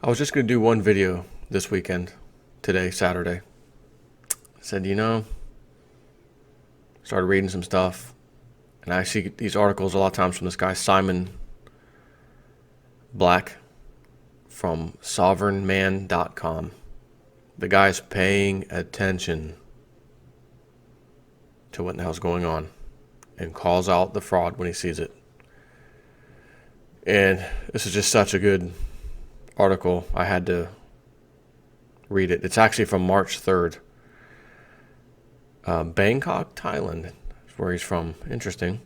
I was just going to do one video this weekend, today, Saturday. I said, started reading some stuff, and I see these articles a lot of times from this guy, Simon Black, from sovereignman.com. The guy's paying attention to what the hell's going on and calls out the fraud when he sees it. And this is just such a good article. I had to read it. It's actually from March 3rd. Bangkok, Thailand is where he's from. Interesting.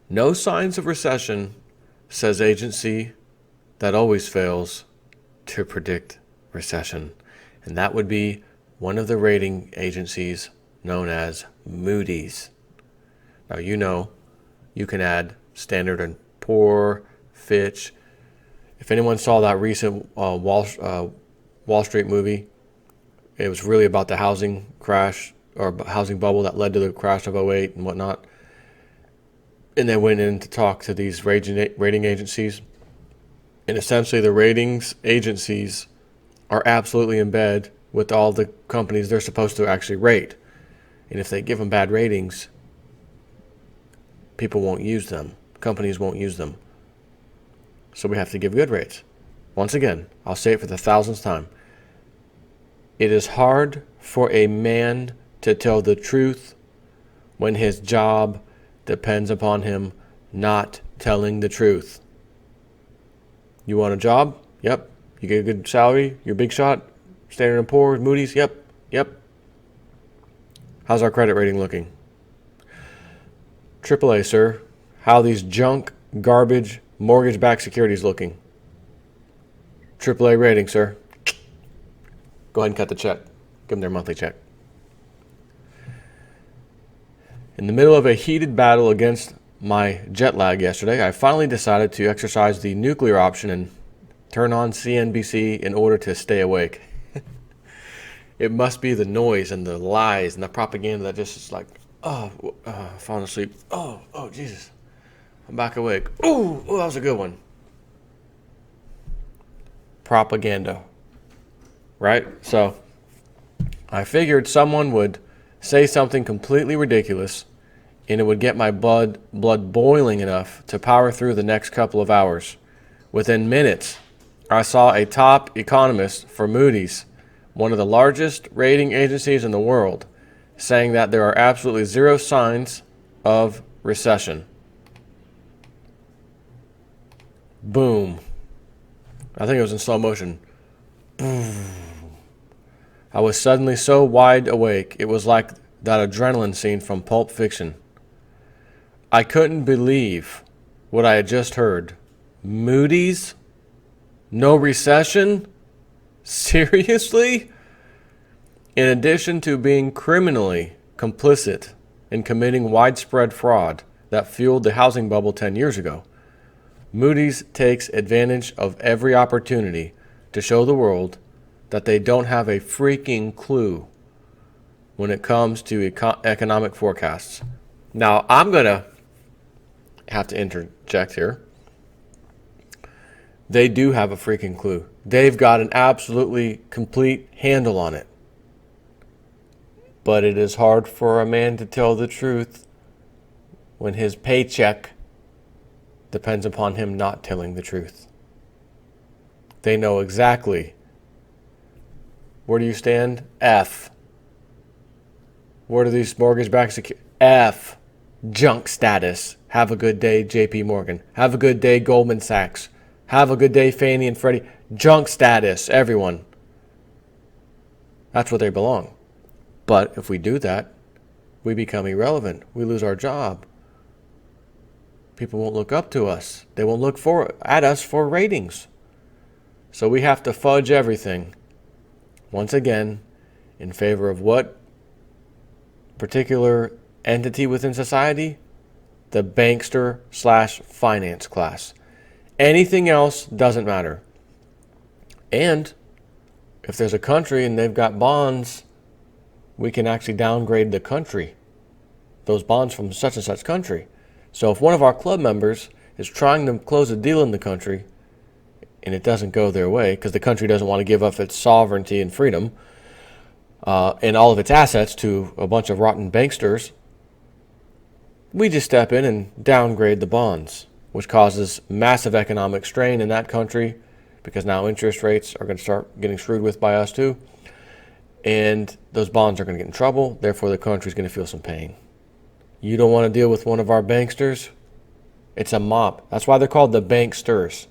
No signs of recession, says agency that always fails to predict recession. And that would be one of the rating agencies known as Moodys. Now, you can add Standard & Poor, Fitch. If anyone saw that recent Wall Street movie, it was really about the housing crash or housing bubble that led to the crash of '08 and whatnot. And they went in to talk to these rating agencies. And essentially the ratings agencies are absolutely in bed with all the companies they're supposed to actually rate. And if they give them bad ratings, people won't use them. Companies won't use them. So we have to give good rates. Once again, I'll say it for the thousandth time. It is hard for a man to tell the truth when his job depends upon him not telling the truth. You want a job? Yep. You get a good salary? You're a big shot? Standard & Poor's, Moodys? Yep. How's our credit rating looking? AAA, sir. How these junk, garbage, mortgage-backed securities looking? AAA rating, sir. Go ahead and cut the check. Give them their monthly check. In the middle of a heated battle against my jet lag yesterday, I finally decided to exercise the nuclear option and turn on CNBC in order to stay awake. It must be the noise and the lies and the propaganda that just is like, falling asleep. Oh, Jesus. I'm back awake. Oh, that was a good one. Propaganda. Right? So I figured someone would say something completely ridiculous and it would get my blood boiling enough to power through the next couple of hours. Within minutes, I saw a top economist for Moodys, one of the largest rating agencies in the world, saying that there are absolutely zero signs of recession. Boom. I think it was in slow motion. Boom. I was suddenly so wide awake, it was like that adrenaline scene from Pulp Fiction. I couldn't believe what I had just heard. Moodys? No recession? Seriously? In addition to being criminally complicit in committing widespread fraud that fueled the housing bubble 10 years ago, Moodys takes advantage of every opportunity to show the world that they don't have a freaking clue when it comes to economic forecasts. Now, I'm going to have to interject here. They do have a freaking clue. They've got an absolutely complete handle on it. But it is hard for a man to tell the truth when his paycheck depends upon him not telling the truth. They know exactly. Where do you stand? F. Where do these mortgage-backed securities? F. Junk status. Have a good day, JP Morgan. Have a good day, Goldman Sachs. Have a good day, Fannie and Freddie. Junk status, everyone. That's where they belong. But if we do that, we become irrelevant. We lose our job. People won't look up to us. They won't look at us for ratings. So we have to fudge everything. Once again, in favor of what particular entity within society? The bankster/finance class. Anything else doesn't matter. And if there's a country and they've got bonds, we can actually downgrade the country, those bonds from such and such country. So if one of our club members is trying to close a deal in the country and it doesn't go their way because the country doesn't want to give up its sovereignty and freedom and all of its assets to a bunch of rotten banksters, we just step in and downgrade the bonds, which causes massive economic strain in that country because now interest rates are going to start getting screwed with by us too. And those bonds are going to get in trouble. Therefore, the country's going to feel some pain. You don't want to deal with one of our banksters? It's a mob. That's why they're called the banksters,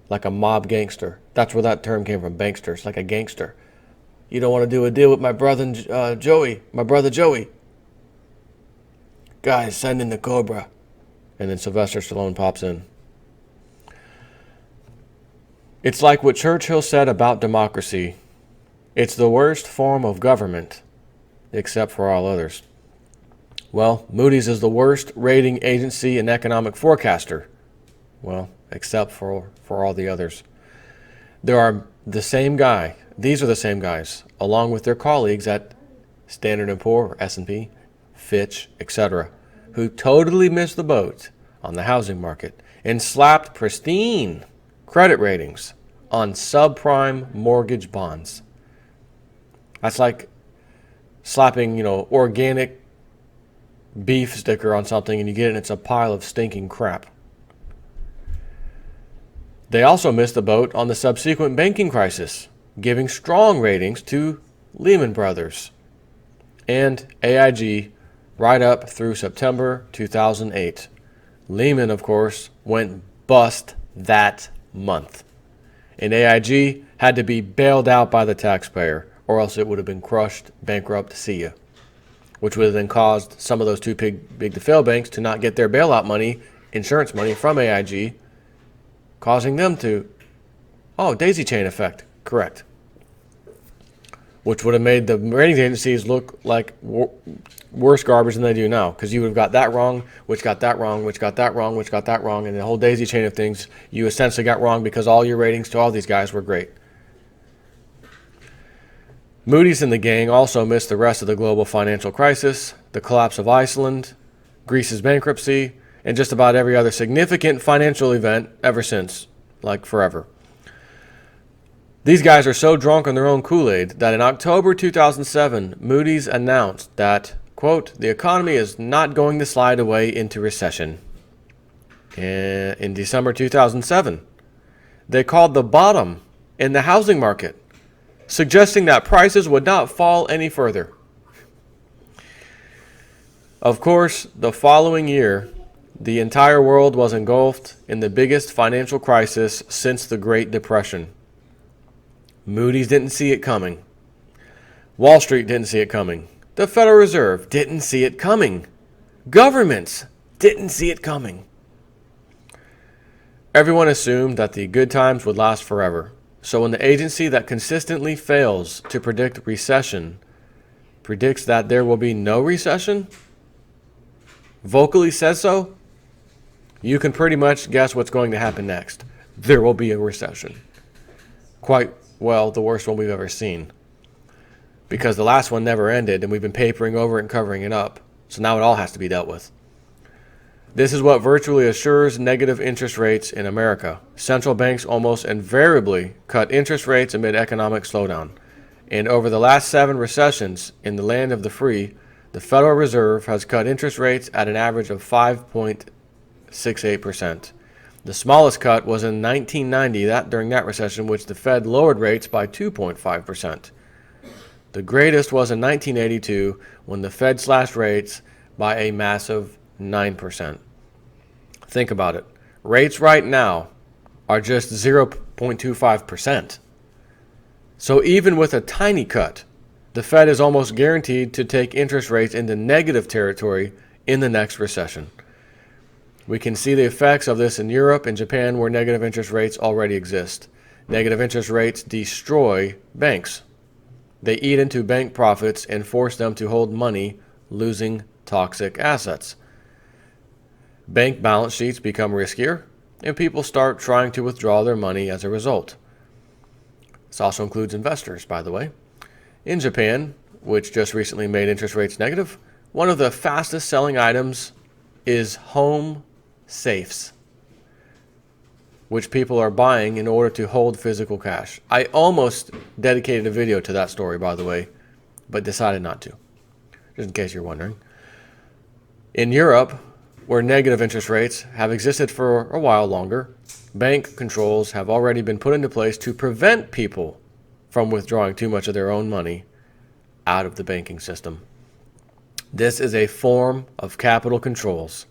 like a mob gangster. That's where that term came from, banksters, like a gangster. You don't want to do a deal with my brother Joey. Guys, send in the Cobra. And then Sylvester Stallone pops in. It's like what Churchill said about democracy. It's the worst form of government, except for all others. Well, Moody's is the worst rating agency and economic forecaster. Well, except for all the others. There are the same guy. These are the same guys, along with their colleagues at Standard & Poor, S&P, Fitch, etc., who totally missed the boat on the housing market and slapped pristine credit ratings on subprime mortgage bonds. That's like slapping, organic beef sticker on something and you get it and it's a pile of stinking crap. They also missed the boat on the subsequent banking crisis, giving strong ratings to Lehman Brothers and AIG right up through September 2008. Lehman, of course, went bust that month. And AIG had to be bailed out by the taxpayer, or else it would have been crushed, bankrupt, see ya. Which would have then caused some of those too big to fail banks to not get their bailout money, insurance money from AIG, causing them to, daisy chain effect, correct. Which would have made the ratings agencies look like worse garbage than they do now, because you would have got that wrong, which got that wrong, which got that wrong, which got that wrong, and the whole daisy chain of things you essentially got wrong because all your ratings to all these guys were great. Moody's and the gang also missed the rest of the global financial crisis, the collapse of Iceland, Greece's bankruptcy, and just about every other significant financial event ever since, like forever. These guys are so drunk on their own Kool-Aid that in October 2007, Moody's announced that, quote, the economy is not going to slide away into recession. In December 2007, they called the bottom in the housing market, suggesting that prices would not fall any further. Of course, the following year, the entire world was engulfed in the biggest financial crisis since the Great Depression. Moody's didn't see it coming. Wall Street didn't see it coming. The Federal Reserve didn't see it coming. Governments didn't see it coming. Everyone assumed that the good times would last forever. So when the agency that consistently fails to predict recession predicts that there will be no recession, vocally says so, you can pretty much guess what's going to happen next. There will be a recession. Quite well, the worst one we've ever seen. Because the last one never ended and we've been papering over it and covering it up. So now it all has to be dealt with. This is what virtually assures negative interest rates in America. Central banks almost invariably cut interest rates amid economic slowdown. And over the last 7 recessions in the land of the free, the Federal Reserve has cut interest rates at an average of 5.68%. The smallest cut was in 1990, during that recession, which the Fed lowered rates by 2.5%. The greatest was in 1982, when the Fed slashed rates by a massive 9%. Think about it. Rates right now are just 0.25%. So even with a tiny cut, the Fed is almost guaranteed to take interest rates into negative territory in the next recession. We can see the effects of this in Europe and Japan, where negative interest rates already exist. Negative interest rates destroy banks. They eat into bank profits and force them to hold money, losing toxic assets. Bank balance sheets become riskier, and people start trying to withdraw their money as a result. This also includes investors, by the way. In Japan, which just recently made interest rates negative, one of the fastest selling items is home safes. which people are buying in order to hold physical cash. I almost dedicated a video to that story, by the way, but decided not to, just in case you're wondering. In Europe, where negative interest rates have existed for a while longer, bank controls have already been put into place to prevent people from withdrawing too much of their own money out of the banking system. This is a form of capital controls,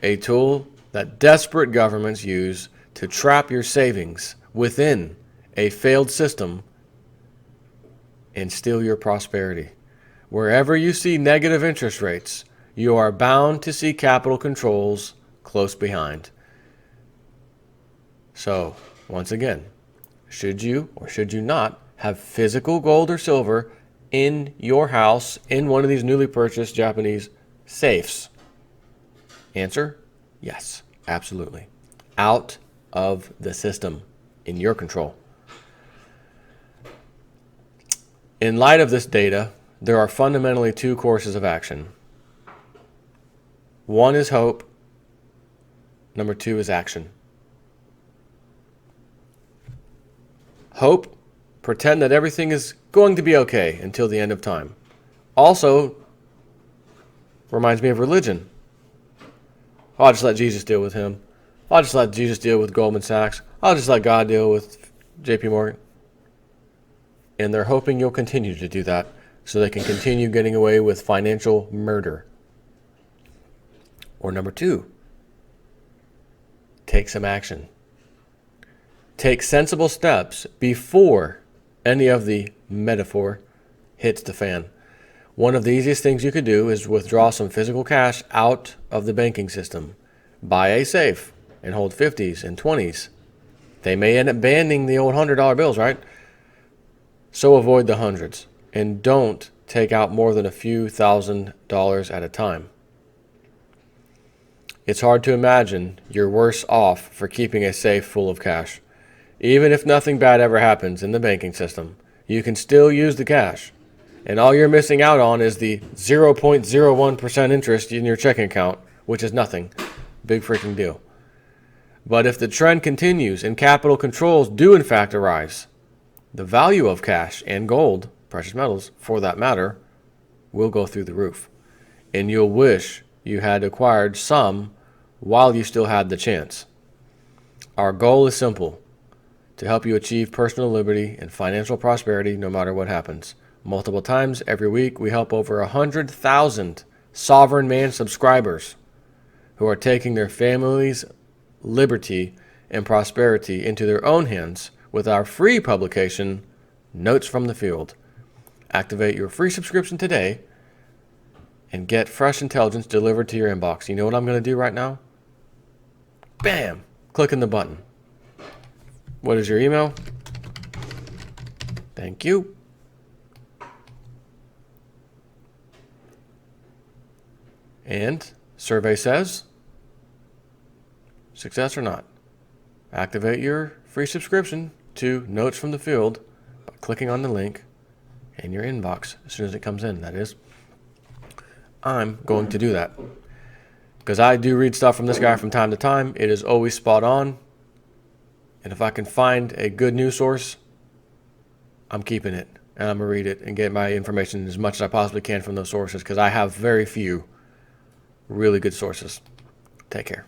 a tool that desperate governments use to trap your savings within a failed system and steal your prosperity. Wherever you see negative interest rates, you are bound to see capital controls close behind. So, once again, should you or should you not have physical gold or silver in your house in one of these newly purchased Japanese safes? Answer, yes, absolutely. Out of the system, in your control. In light of this data, there are fundamentally two courses of action. One is hope. Number two is action. Hope, pretend that everything is going to be okay until the end of time. Also, reminds me of religion. I'll just let Jesus deal with him. I'll just let Jesus deal with Goldman Sachs. I'll just let God deal with JP Morgan. And they're hoping you'll continue to do that so they can continue getting away with financial murder. Or number two, take some action. Take sensible steps before any of the metaphor hits the fan. One of the easiest things you could do is withdraw some physical cash out of the banking system. Buy a safe and hold 50s and 20s. They may end up banning the old $100 bills, right? So avoid the hundreds and don't take out more than a few $1,000s at a time. It's hard to imagine you're worse off for keeping a safe full of cash. Even if nothing bad ever happens in the banking system, you can still use the cash. And all you're missing out on is the 0.01% interest in your checking account, which is nothing. Big freaking deal. But if the trend continues and capital controls do in fact arise, the value of cash and gold, precious metals for that matter, will go through the roof. And you'll wish you had acquired some while you still had the chance. Our goal is simple: to help you achieve personal liberty and financial prosperity no matter what happens. Multiple times every week, we help over 100,000 Sovereign Man subscribers who are taking their family's liberty and prosperity into their own hands with our free publication, Notes from the Field. Activate your free subscription today and get fresh intelligence delivered to your inbox. You know what I'm going to do right now? Bam! Clicking the button. What is your email? Thank you. And survey says, success or not? Activate your free subscription to Notes from the Field by clicking on the link in your inbox as soon as it comes in, that is. I'm going to do that because I do read stuff from this guy from time to time. It is always spot on. And if I can find a good news source, I'm keeping it. And I'm going to read it and get my information as much as I possibly can from those sources because I have very few really good sources. Take care.